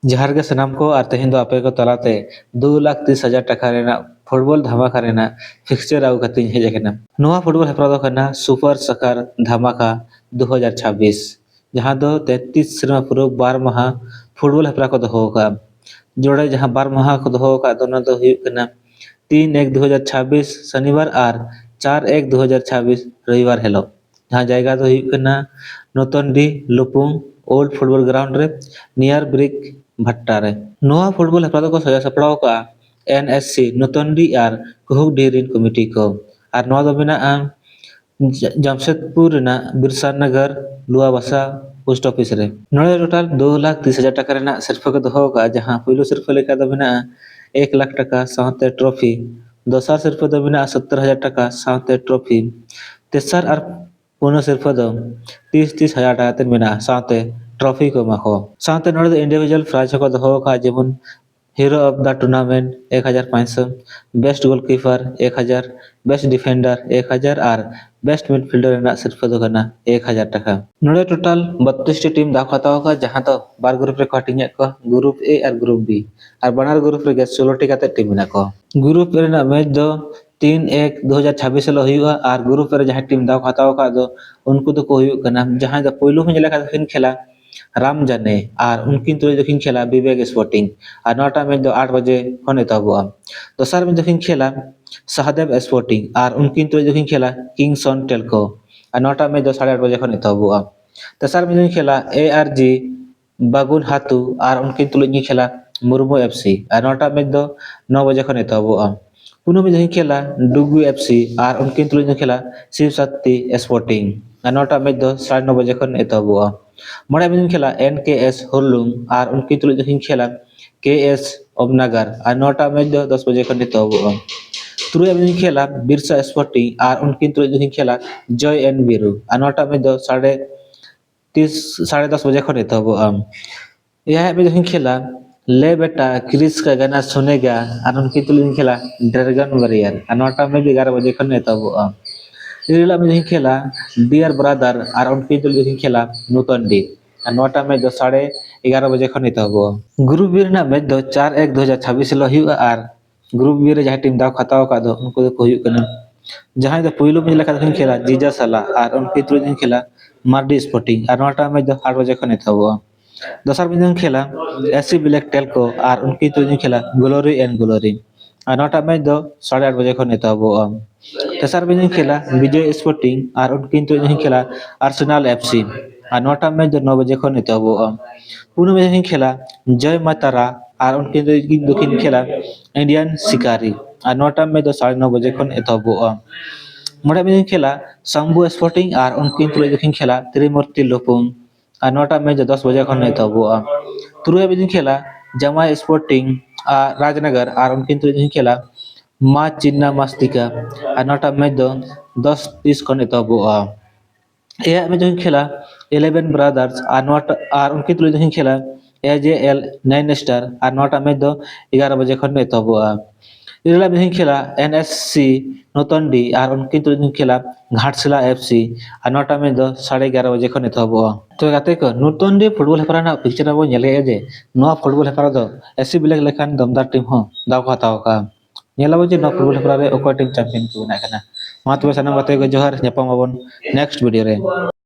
ᱡᱚᱦᱟᱨ ᱜᱮ ᱥᱟᱱᱟᱢ ᱠᱚ ᱟᱨ ᱛᱮᱦᱮᱧ ᱫᱚ ᱟᱯᱮ ᱠᱚ ᱛᱟᱞᱟᱛᱮ 2,30,000 ᱴᱟᱠᱟ ᱨᱮᱱᱟᱜ ᱯᱷᱩᱴᱵᱚᱞ ᱫᱷᱟᱢᱟᱠᱟ ᱨᱮᱱᱟᱜ ᱯᱷᱤᱠᱥᱪᱟᱨ ᱟᱹᱜᱩ ᱠᱟᱛᱮᱧ ᱦᱮᱡ ᱟᱠᱟᱱᱟ। ᱱᱚᱣᱟ ᱯᱷᱩᱴᱵᱚल ᱦᱮᱯᱨᱟᱣ ᱫᱚ ᱠᱟᱱᱟ सुपर सकार धमाका 2026 जहां दो 33 ᱥᱮᱨᱢᱟ ᱯᱩᱨᱟᱹ 12 माह फुटबॉल हेपरा को दोहो का जोड़े जहां 12 माह को दोहो का दोनों दो हुई कना 3-1-2026 शनिवार और 4-1-2026 रविवार हेलो जहां जायगा दो हुई कना नतनडी लुपुंग ओल्ड फुटबॉल ग्राउंड रे नियर ब्रिक भट्टा रे नोआ फुटबॉल हेपरा को सजा सपड़ाव का एनएससी नतनडी और कुहुक डेरिन कमिटी को और नोआ दो बिना जमशेदपुर ना बिरसा नगर लुआ बसा पोस्ट ऑफिस रे नोड़े टोटल 2,30,000 टका रेना सिरफा को दोहो का जहां पहलो सिरफा लेका दो बिना 1 लाख टका साथे ट्रॉफी दोसर सिरफा दो बिना 70,000 टका साथे ट्रॉफी तेसर और पुनो सिरफा दो 30,000 टका ते बिना साथे ट्रॉफी को माखो साथे नोड़े इंडिविजुअल प्राइज को दोहो का जेमन hero of the tournament 1,500 best goalkeeper 1,000 best defender 1,000 और बेस्ट मिडफील्डर रेना सिर्फ दो कना 1,000 टका नोड़े टोटल 32 टी टीम दाव खताव का जहां तो बार ग्रुप रे कटिंग को ग्रुप ए और ग्रुप बी और बनार ग्रुप रे 16 टी काते टीम मेना को ग्रुप रेना मैच दो 3-1-2026 लो हुआ और ग्रुप रे जहां टीम दाव खताव का दो उनको तो को हुई कना जहां द पहिलो में लेका फिन खेला राम जाने और उनकिन तुले दखिन खेला विवेक स्पोर्टिंग और नौटा मैच दो 8 बजे होने तबुआ दोसर में दखिन खेला सहदेव स्पोर्टिंग और उनकिन तुले दखिन खेला किंगसन टेलको और नौटा मैच दो 8:30 बजे होने तबुआ तेसर में दखिन खेला एआरजी बागुन हातू और उनकिन तुले दखिन खेला मुर्मू एफसी और नौटा मैच दो 9 बजे होने तबुआ पुनो में दखिन खेला डुगू एफसी और उनकिन तुले दखिन खेला शिव शक्ति स्पोर्टिंग और नौटा मैच दो 9:30 बजे होने तबुआ मरे में खेला एनकेएस हुरलुंग और उनकी तुले दखिन खेला केएस अबनगर और नौटा मैच दो 10 बजे खन तबुआ तुरे में खेला बिरसा स्पोर्टिंग और उनकी तुले दखिन खेला जय एन बिरु और नौटा मैच दो 10:30 बजे खन तबुआ यह में दखिन खेला ले बेटा क्रिस का गाना सुनेगा और उनकी तुले दखिन खेला ड्रैगन वॉरियर और नौटा मैच 11 बजे खन तबुआ इरेला में दखिन खेला डियर ब्रदर और उनकी तुले दखिन खेला नूतनडी और नौटा मैच दो 11:30 बजे खन तबुआ ग्रुप बी रेना मैच दो 4-1-2026 लो हुआ और ग्रुप बी रे जहां टीम दाव खताव का दो उनको दो को हुई कना जहां दो पहिलो में लेका दखिन खेला जीजा साला और उनकी तुले दखिन खेला मार्डी स्पोर्टिंग और नौटा मैच दो 8 बजे खन तबुआ दोसर में दखिन खेला एससी ब्लैक टेलको और उनकी तुले दखिन खेला ग्लोरी एंड ग्लोरी और नौटा मैच दो 8:30 बजे खन तबुआ तेसर में खेला विजय स्पोर्टिंग और उनकी तुले दखिन खेला आर्सेनल एफसी और नौटा मैच दो 9 बजे खन तबुआ पुनो में खेला जय मातारा और उनकी दखिन खेला इंडियन शिकारी और नौटा मैच दो 9:30 बजे खन तबुआ मरे में खेला शंभू स्पोर्टिंग और उनकी तुले दखिन खेला त्रिमूर्ति लुपुंग और नौटा मैच दो 10 बजे खन तबुआ तुरुए में खेला जमाई स्पोर्टिंग राजनगर और उनकी तुले दखिन खेला माँ चिन्ना मस्तिका और नौटा मैच दो 10:30 खन तबुआ यह में जो खेला 11 ब्रदर्स और उनकी तुले दखिन खेला एजेएल 9 स्टार और नौटा मैच दो 11 बजे खन तबुआ इरेला में खेला एनएससी नतनडी और उनकी तुले दखिन खेला घाटशिला एफसी और नौटा मैच दो 11:30 बजे खन तबुआ तो गाते को नतनडी फुटबॉल हेपरा ना पिक्चर बो नेले जे नोआ फुटबॉल हेपरा दो एससी ब्लैक लेखान दमदार टीम हो दाव खताव का नेलाबो जे नोआ फुटबॉल हेपरा रे ओको टीम चैंपियन को बना कना मा तबे सनम गाते को जोहार नेपाम आबोन नेक्स्ट वीडियो रे।